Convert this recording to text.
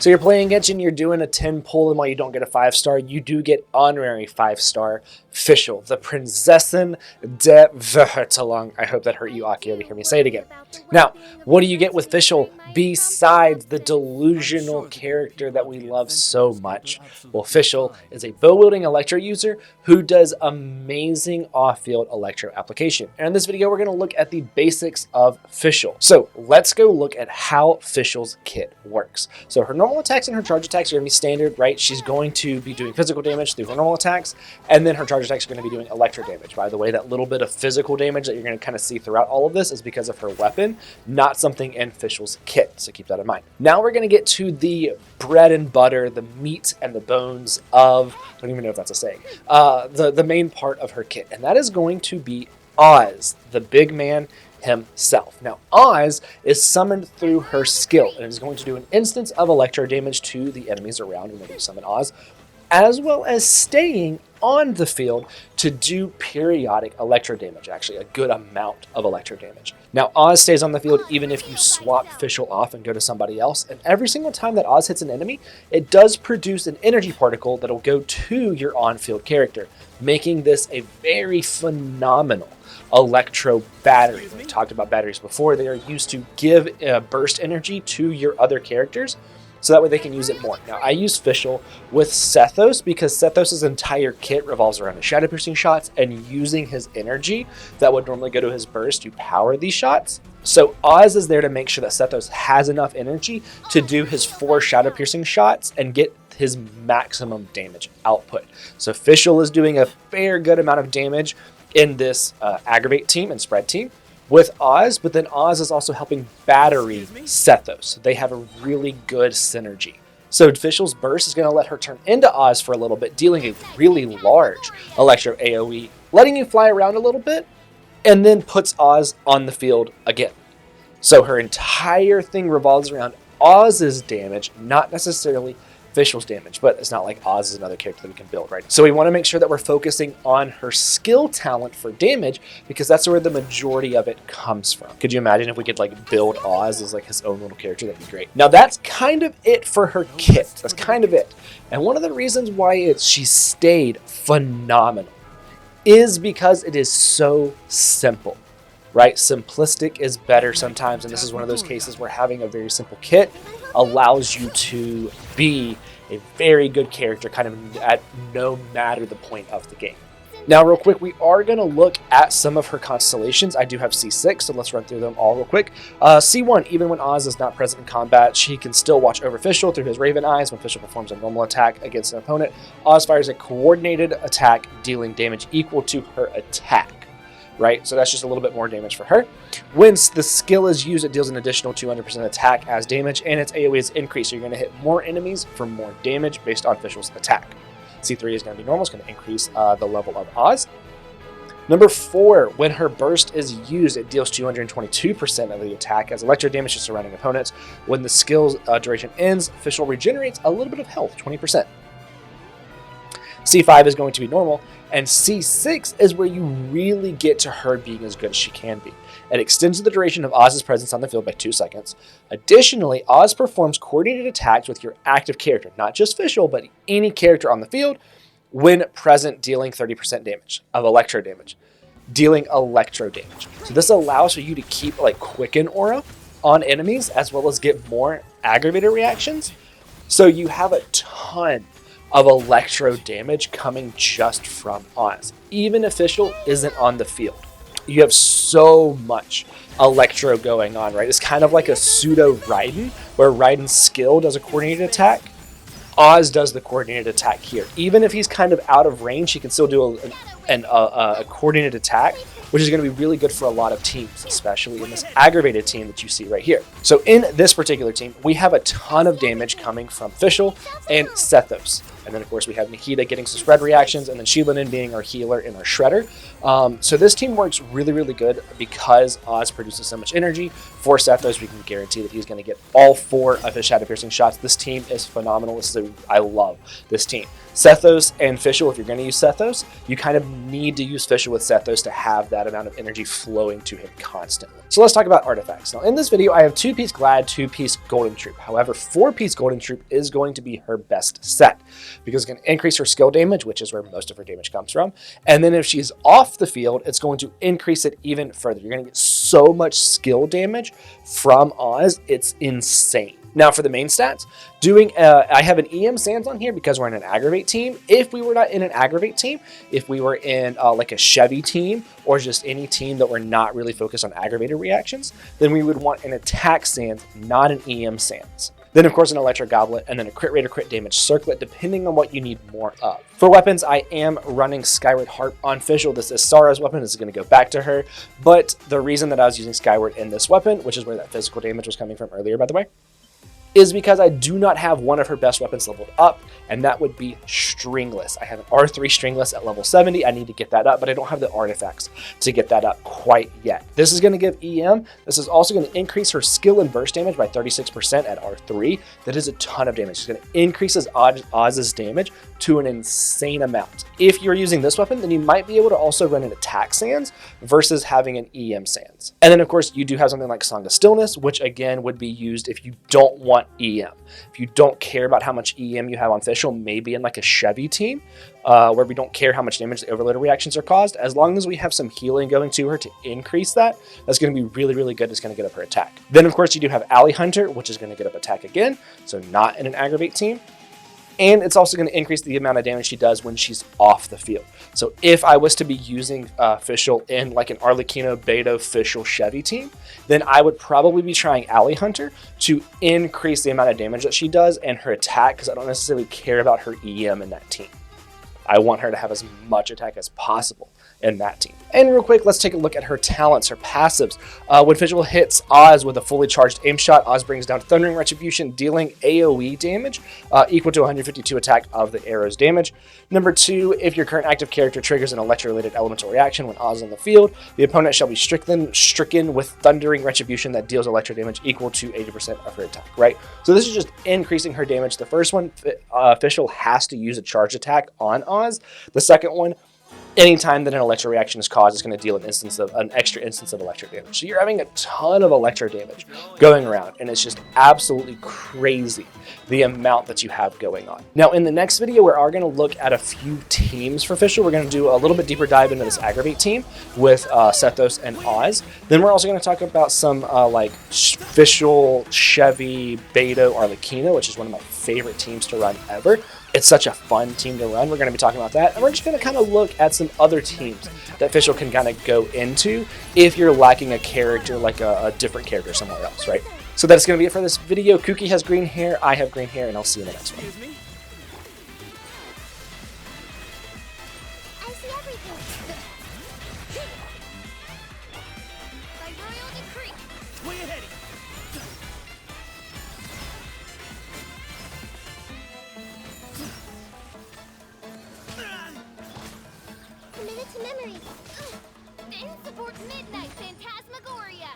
So you're playing against and you're doing a 10 pull, and while you don't get a 5-star, you do get honorary 5-star Fischl, the Prinzessin der Verhütung. I hope that hurt you, Akio, to hear me say it again. Now, what do you get with Fischl besides the delusional character that we love so much? Well, Fischl is a bow-wielding Electro user who does amazing off-field Electro application. And in this video, we're going to look at the basics of Fischl. So let's go look at how Fischl's kit works. So her normal attacks and her charge attacks are going to be standard, right? She's going to be doing physical damage through her normal attacks, and then her charge attacks are going to be doing electro damage. By the way, that little bit of physical damage that you're going to kind of see throughout all of this is because of her weapon, not something in Fischl's kit, so keep that in mind. Now we're going to get to the bread and butter, the meat and the bones of, I don't even know if that's a saying, the main part of her kit, and that is going to be Oz, the big man himself. Now, Oz is summoned through her skill and is going to do an instance of electro damage to the enemies around whenever you summon Oz, as well as staying on the field to do periodic electro damage, actually a good amount of electro damage. Now, Oz stays on the field even if you swap Fischl off and go to somebody else, and every single time that Oz hits an enemy, it does produce an energy particle that'll go to your on-field character, making this a very phenomenal electro battery. We've talked about batteries before. They are used to give burst energy to your other characters, so that way they can use it more. Now, I use Fischl with Sethos because Sethos' entire kit revolves around his shadow piercing shots and using his energy that would normally go to his burst to power these shots. So Oz is there to make sure that Sethos has enough energy to do his 4 shadow piercing shots and get his maximum damage output. So Fischl is doing a fair good amount of damage in this aggravate team and spread team with Oz, but then Oz is also helping battery Sethos. So they have a really good synergy. So Fischl's burst is going to let her turn into Oz for a little bit, dealing a really large electro AoE, letting you fly around a little bit, and then puts Oz on the field again. So her entire thing revolves around Oz's damage, not necessarily Fischl's damage, but it's not like Oz is another character that we can build, right? So we want to make sure that we're focusing on her skill talent for damage because that's where the majority of it comes from. Could you imagine if we could like build Oz as like his own little character? That'd be great. Now that's kind of it for her kit. That's kind of it. And one of the reasons why she stayed phenomenal is because it is so simple. Right? Simplistic is better sometimes, and this is one of those cases where having a very simple kit allows you to be a very good character kind of at no matter the point of the game. Now, real quick, we are going to look at some of her constellations. I do have C6, so let's run through them all real quick. C1, even when Oz is not present in combat, she can still watch over Fischl through his Raven Eyes. When Fischl performs a normal attack against an opponent, Oz fires a coordinated attack, dealing damage equal to her attack. Right? So that's just a little bit more damage for her. When the skill is used, it deals an additional 200% attack as damage, and its AoE is increased. So you're going to hit more enemies for more damage based on Fischl's attack. C3 is going to be normal. It's going to increase the level of Oz. Number 4, when her burst is used, it deals 222% of the attack as electro damage to surrounding opponents. When the skill's duration ends, Fischl regenerates a little bit of health, 20%. C5 is going to be normal, and C6 is where you really get to her being as good as she can be. It extends the duration of Oz's presence on the field by 2 seconds. Additionally, Oz performs coordinated attacks with your active character, not just Fischl, but any character on the field, when present, dealing 30% damage of electro damage. Dealing electro damage. So this allows for you to keep like Quicken Aura on enemies, as well as get more aggravator reactions. So you have a ton of electro damage coming just from Oz. Even if Fischl isn't on the field, you have so much electro going on, right? It's kind of like a pseudo Raiden, where Raiden's skill does a coordinated attack. Oz does the coordinated attack here. Even if he's kind of out of range, he can still do a coordinated attack, which is going to be really good for a lot of teams, especially in this aggravated team that you see right here. So in this particular team, we have a ton of damage coming from Fischl and Sethos. And then, of course, we have Nikita getting some spread reactions, and then Sheelin being our healer and our shredder. So this team works really, really good because Oz produces so much energy. For Sethos, we can guarantee that he's going to get all 4 of his shadow piercing shots. This team is phenomenal. I love this team. Sethos and Fischl, if you're going to use Sethos, you kind of need to use Fischl with Sethos to have that amount of energy flowing to him constantly. So let's talk about artifacts. Now in this video, I have 2-piece Glad, 2-piece Golden Troop. However, 4-piece Golden Troop is going to be her best set because it's going to increase her skill damage, which is where most of her damage comes from. And then if she's off the field, it's going to increase it even further. You're going to get so much skill damage from Oz, it's insane. Now for the main stats, I have an EM Sands on here because we're in an Aggravate team. If we were not in an Aggravate team, if we were in like a Chevy team or just any team that we're not really focused on aggravated reactions, then we would want an Attack Sands, not an EM Sands. Then of course an Electric Goblet, and then a crit rate or crit damage circlet, depending on what you need more of. For weapons, I am running Skyward Harp on Fischl. This is Sara's weapon, this is going to go back to her. But the reason that I was using Skyward in this weapon, which is where that physical damage was coming from earlier, by the way, is because I do not have one of her best weapons leveled up, and that would be Stringless. I have an R3 Stringless at level 70. I need to get that up, but I don't have the artifacts to get that up quite yet. This is going to give EM. This is also going to increase her skill and burst damage by 36% at R3. That is a ton of damage. It's going to increase Oz's damage to an insane amount. If you're using this weapon, then you might be able to also run an Attack Sands versus having an EM Sands. And then of course you do have something like Song of Stillness, which again would be used if you don't want EM. If you don't care about how much EM you have on Fischl, maybe in like a Chevy team, where we don't care how much damage the overloader reactions are caused, as long as we have some healing going to her to increase that, that's going to be really, really good. It's going to get up her attack. Then of course you do have Alley Hunter, which is going to get up attack again, so not in an Aggravate team. And it's also going to increase the amount of damage she does when she's off the field. So if I was to be using Fischl in like an Arlecchino, Beto, Fischl, Chevy team, then I would probably be trying Alley Hunter to increase the amount of damage that she does and her attack, because I don't necessarily care about her EM in that team. I want her to have as much attack as possible in that team. And real quick, let's take a look at her talents, her passives. When Fischl hits Oz with a fully charged aim shot, Oz brings down Thundering Retribution, dealing AoE damage equal to 152 attack of the arrow's damage. Number 2, if your current active character triggers an electro-related elemental reaction when Oz is on the field, the opponent shall be stricken with Thundering Retribution that deals electro damage equal to 80% of her attack, right? So this is just increasing her damage. The first one, Fischl has to use a charge attack on Oz. The second one, anytime that an electro reaction is caused, it's going to deal an extra instance of electric damage. So you're having a ton of electro damage going around, and it's just absolutely crazy the amount that you have going on. Now in the next video, we are going to look at a few teams for Fischl. We're going to do a little bit deeper dive into this Aggravate team with Sethos and Oz. Then we're also going to talk about some like Fischl, Chevy, Beto, Arlecchino, which is one of my favorite teams to run ever. It's such a fun team to run. We're going to be talking about that. And we're just going to kind of look at some other teams that Fischl can kind of go into if you're lacking a character, like a different character somewhere else, right? So that's going to be it for this video. Kooky has green hair, I have green hair, and I'll see you in the next one. I see everything. By royal decree. Way ahead. Committed to memory. Then support Midnight Phantasmagoria.